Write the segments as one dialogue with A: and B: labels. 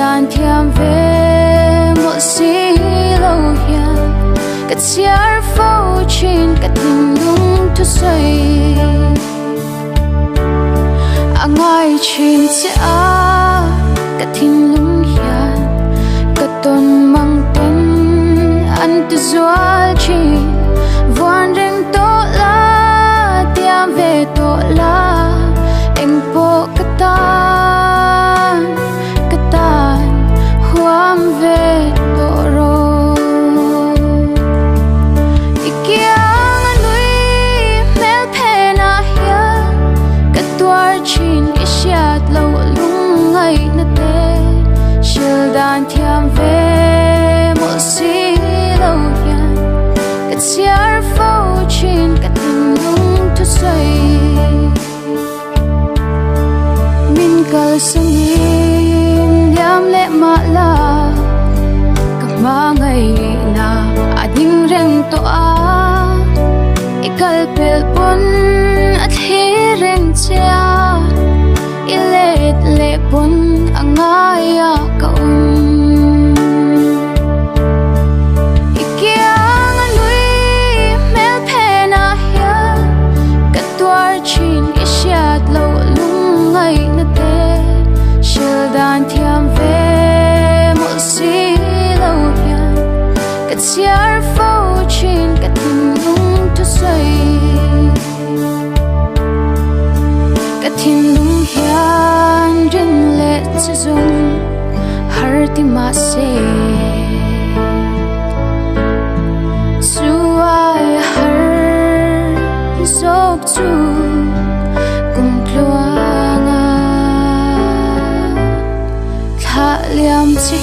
A: đàn thiam về một xí lâu hiền cất giar phâu trên cất tình lung thu xoay ngay trên sẽ cất tình lung hiền cất tôn mang tên anh từ doa chi voan reng to la tiam về to la em po katan huam về to ro ikiang anui mel pena hian katwar chin isiat lo lung ngai na te shil dan thiam ve mo si lo hian kat siar phâu chin kat tình lung thu xoay min kal sangin liam le ma la kama ngai na ading reng to a ikal pel pon at hi reng cha ilet le pon angaya kaun ikiang anui mel pena hian katwar chin isiat lo lung ngai na te shil dan thiam ve mo si lo hian kat siar phâu chin kat tình lung thu xoay kat tình lung hian rin le chi dung har ti ma se suai har zok chu kum tluanga tha liam chi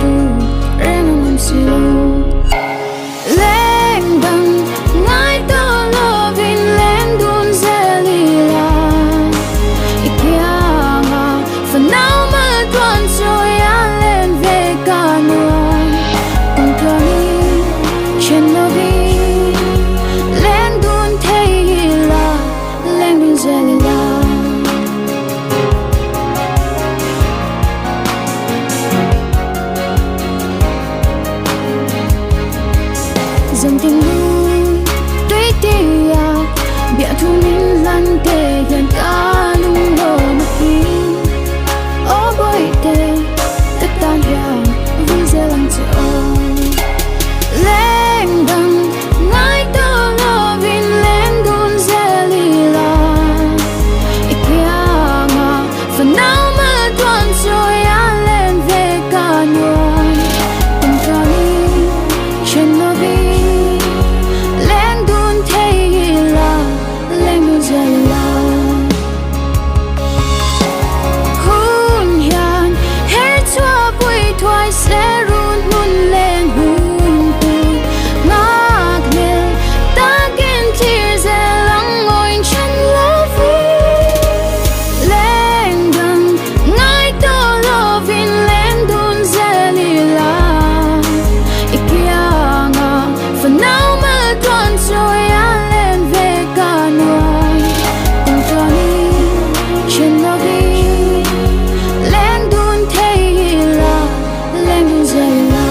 A: tu reng ngam silu leng dang ngai to lovin leng dun zelila ikianga for now mal tuan so ya len ve kanon untoni chenobi leng dun theila leng dun zelila dần tình lui tuy tia bịa thu min lan tê gần cả nung lô mà khi ô bôi tê tất tan hiang vui dễ lắm chờ lên đằng ngay tơ lô vin lên đun dễ lì la ikia ngà phần nào mà tuan rồi á lên về cả nhuận tình ca đi trên nó bi sẽ run hun lên hun tu ngạc nhiên ta kiên trì sẽ lắng ngồi chân lá vi lên gần ngay to lo vin lên đun dễ lì la ikia ngà phần nào mà tuan rồi á lên về cả nuôi cùng cho đi trên nó đi lên đun thấy là lên dần la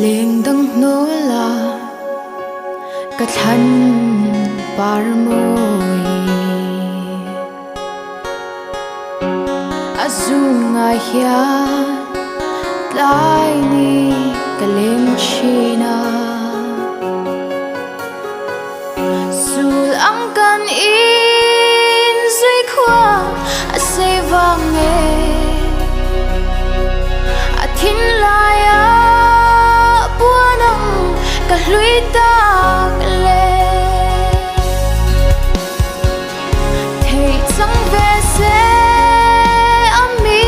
A: lên đằng nô la cả thân par môi azul ngai hia lai ni kalem china sul ang kan in zui khwa ase vang e athin lai a puanam ka hlui ta le chẳng về sẽ ami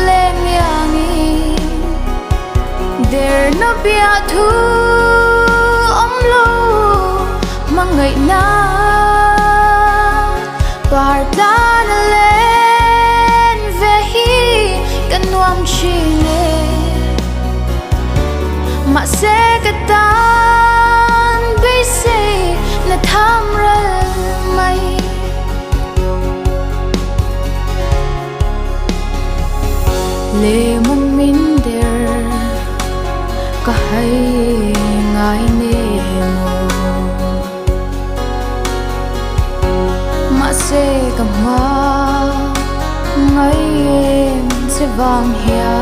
A: lên yangi để nó bia thu ông lâu mang ngày na parta lên về hi cần nuam chi nè mà sẽ cái tan bây giờ là tham ra mày lệ mong min der có hay ngài nề mồ mà sẽ cầm hoa ngày em sẽ vang hia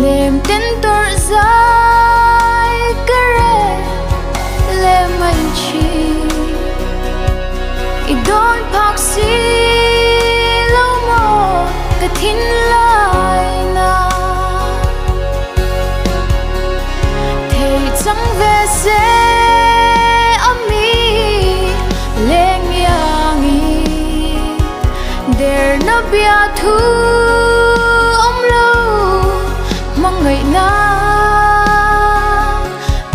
A: niềm tin tôi dài cái lệ mình chi idon paksi cái thiên lai na thầy chẳng về sẽ ami lên yangi để nó bia thu ông lâu mong ngày na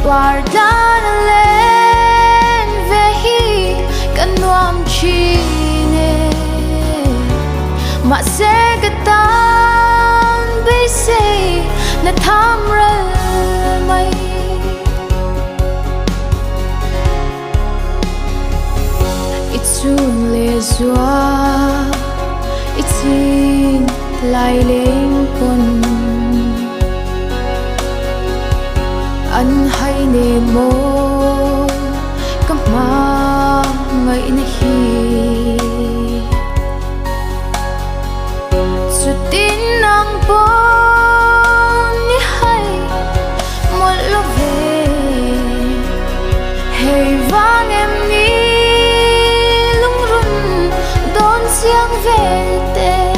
A: parta lên về hi cần nuam chi nè mà sẽ cái tan bây giờ là tham ra mày ít xuống lệ doa ít xin lại lên con anh hay nề mô cầm ma ngày này tin nang bon ni hay một lo về tiếng về tê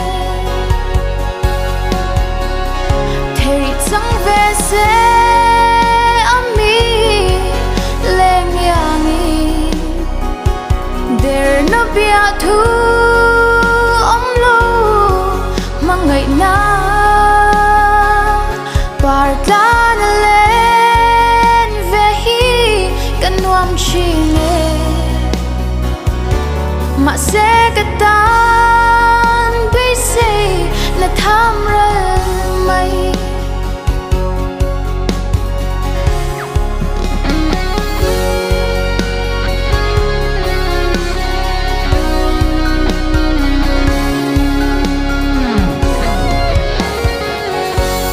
A: thầy chẳng về sẽ ami lên yangi there no bia thu om lo mang ngày na partan lên về hi kan nuam chine mà sẽ cái tan bây giờ là tham ra mày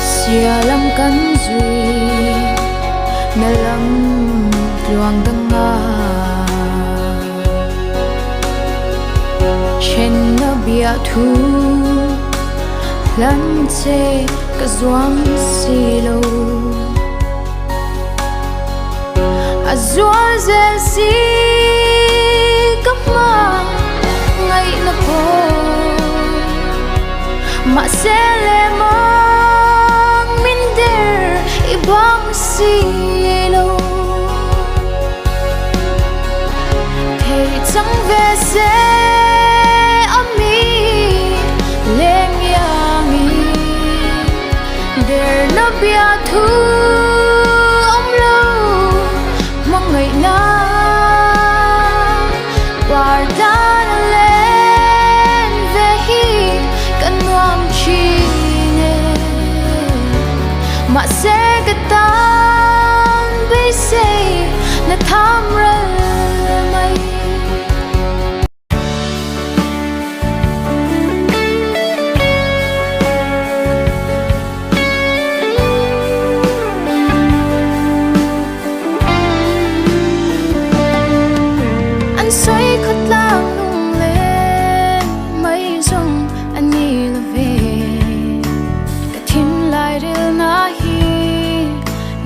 A: xia lâm cắn duy na lâm luang đăng nga trên na bia thu lần chế cả doang xì lâu à doang dễ xì cấp mà ngày na po mà sẽ lệ mang min der ibang xì lâu thầy chẳng về sẽ there no bia thu om lo mong ngày na partan lên về hi kan nuam chi ne mà sẽ cái tan bây giờ na tham ra mày xoay khót lang lung lên mấy dòng anh nghĩ là về cả thiên lại đều na hi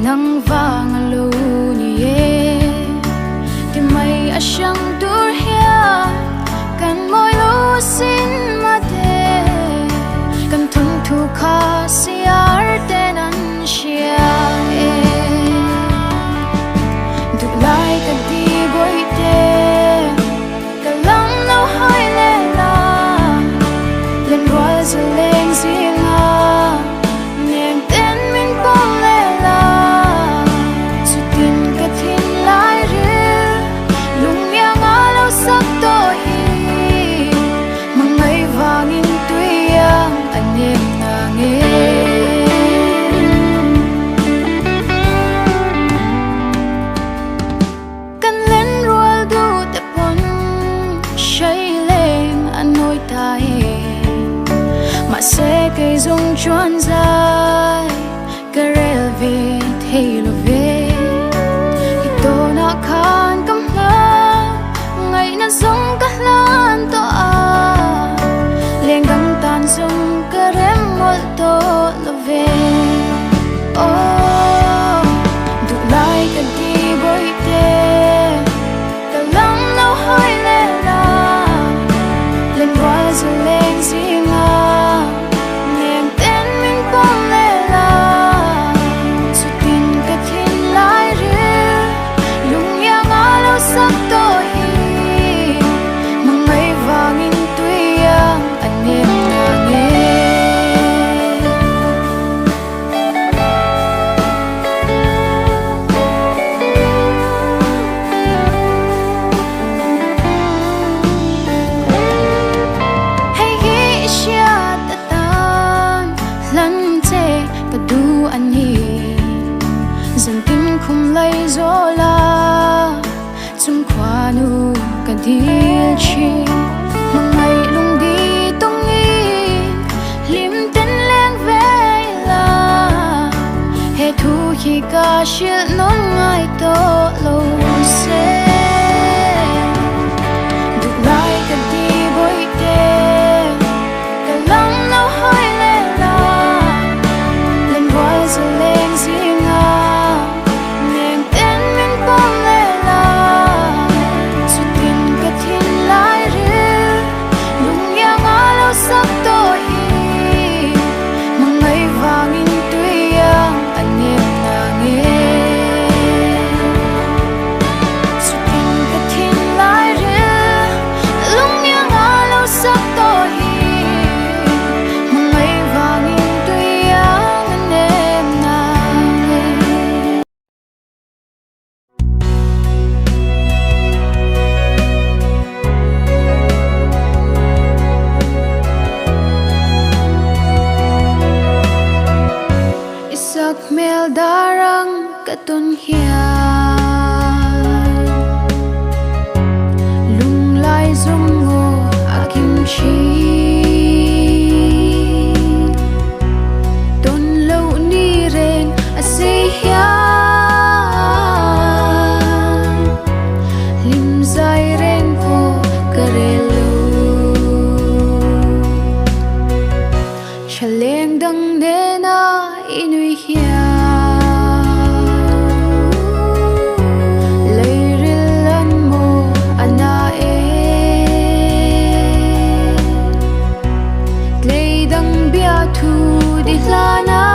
A: nắng vàng lâu nhé thì mây ở trong đôi hia cần môi lúa xin mà thế cần thung thu kha siar tên anh chia được lại cần đi bồi tê sẽ cây dung chuan dài cái rel về thay lo về thì tôi đã khan cấm la ngày na dung cả lan to à liền găng tan dung cái rem một to lo về oh đủ lại cái đi bồi tê cả lăng lâu hơi lên la lên qua rồi lên riêng sắc tôi mong ngày vàng in tuy anh em là nghe hay khi chia ta tan lần thế cả du anh hi dần tin không lấy gió la chung khoa nu cả điên chi mong ngày lung đi tung nghi lim tên lên về là hệ thu khi cả chuyện non ngày to lâu sẽ được lại cả đi bồi tê cả lăng lâu hơi lên là lên qua rồi lên riêng nên tên mình bom lên là tuân hiền lung lai dung ngô a kim chi tuân lâu ni ren a se hiền lim zai ren vô karelo chaleng dang ne na inui hiền thu đi lana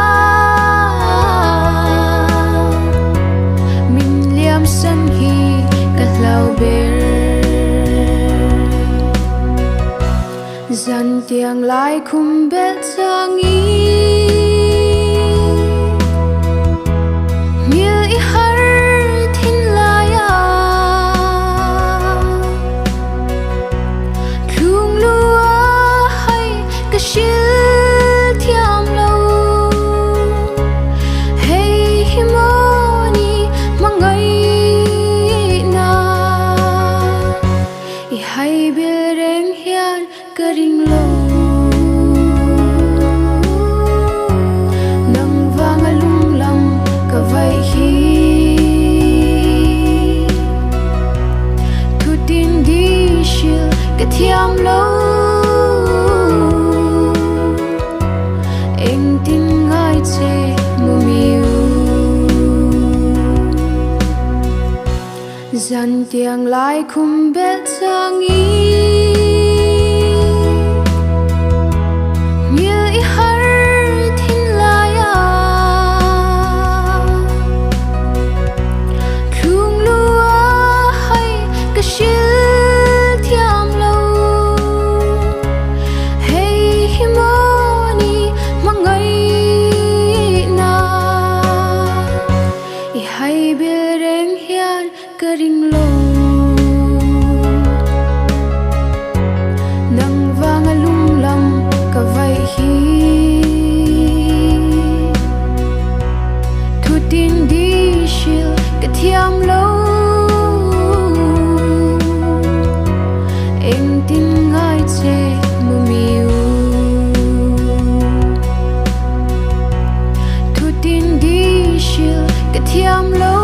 A: min liam san hi ka lau ber zan tiang lai khum bel changi mil I har thin laya lung lua hay ka shil hay bil reng hian ka ring lo nang vanga lung lam ka vai hi thu tin di shil ka thiam lo eng tin ngai che mu miu zan tiang lai khum bel changi mil I har thin laya lung lua hay ka shil thiam lo hey himoni mangai na I hay bil reng hian ka ring lo nang vanga lung lam ka vai hi thu tin di shil ka thiam lo eng tin ngai che mu miu thu tin di shil ka thiam lo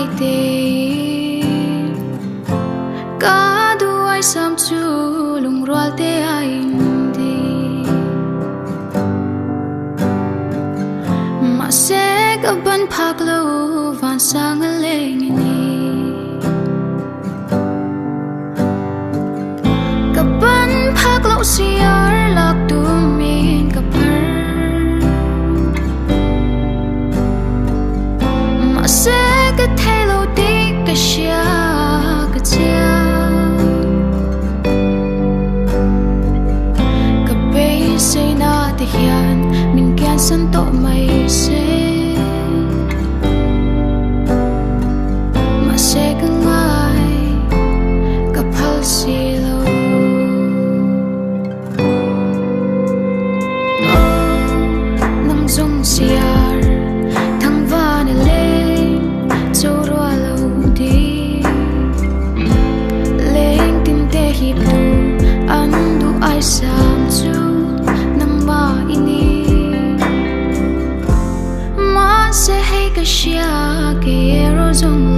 A: ai tê cả du ai sam chu lung roal te ai đi mà sẽ có ban phak lo van sang lên ni ka ban phak lo siar lak tu min ka par mà sẽ có thay lo đi ka xia ka chia ka pe say na te hian min kian san to mai se mà sẽ có ngai ka phal si lo nang zong siar thang va na le cho ro lo đi leng tin te hi tu an du ai sam chu nang ma ini ma se hay ka shia ke ro zong